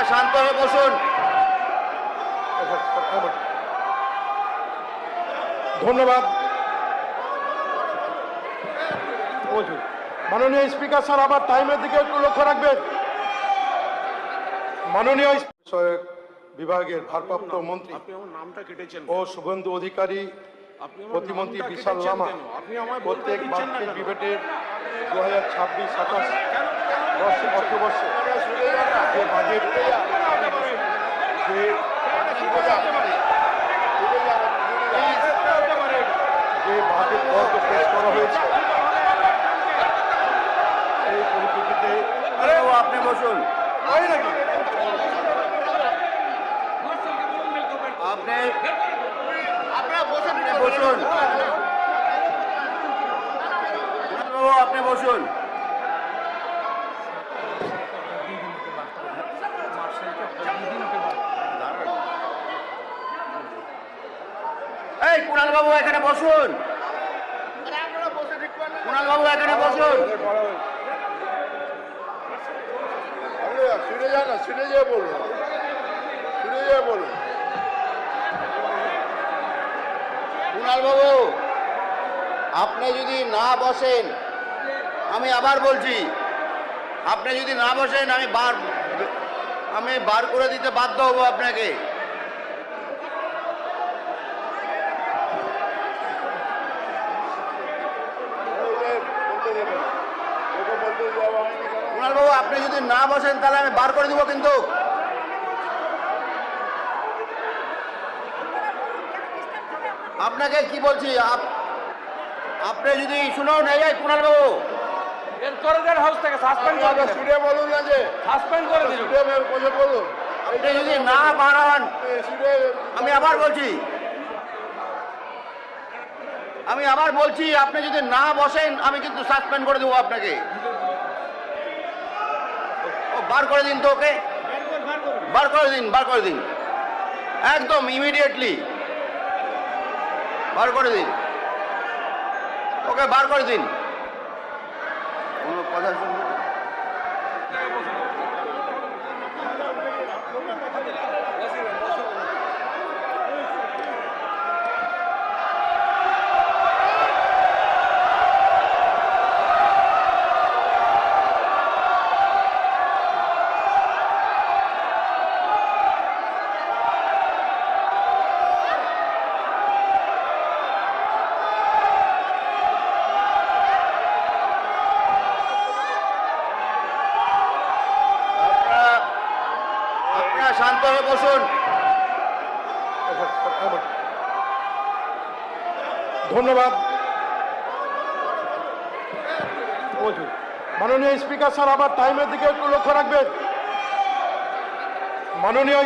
শান্ত হয়ে বসুন। ধন্যবাদ। মাননীয় স্পিকার স্যার, আবার টাইমের দিকে একটু লক্ষ্য রাখবেন। মাননীয় বিষয়ক বিভাগের ভারপ্রাপ্ত মন্ত্রী ও শুভেন্দু অধিকারী, প্রতিমন্ত্রী বিশাল লামা প্রত্যেক বার্ষিক বিবেটের 2026-27 অর্থবর্ষে যে বাজেট বরাদ্দ পেশ করা হয়েছে, সেই পরিপ্রেক্ষিতে আপনি বসুন। আপনি বসুন। আপনি বসুন। এই কুণাল বাবু এখানে বসুন। কুণাল বাবু এখানে বসুন। ফিরে যা না, ফিরে যেয়ে বলুন, ফিরে যেয়ে বলুন। কুণাল বাবু, আপনি যদি না বসেন, আমি আবার বলছি, আপনি যদি না বসেন আমি বার করে দিতে বাধ্য হব আপনাকে। কুণাল বাবু, আপনি যদি না বসেন তাহলে আমি বার করে দিব কিন্তু। আপনাকে কি বলছি, আপনি যদি শুনুন, এই কুণাল বাবু, বলুন না যে বলুন, আপনি যদি না বাড়ান, আমি আবার বলছি, আপনি যদি না বসেন আমি কিন্তু সাসপেন্ড করে দেবো আপনাকে। বার করে দিন তো ওকে, বার করে দিন একদম ইমিডিয়েটলি বার করে দিন ওকে, বার করে দিন। কোনো কথা শুনবেন? শান্ত হয়ে বসুন। ধন্যবাদ। মাননীয় স্পিকার স্যার, আবার টাইমের দিকে একটু লক্ষ্য রাখবেন। মাননীয়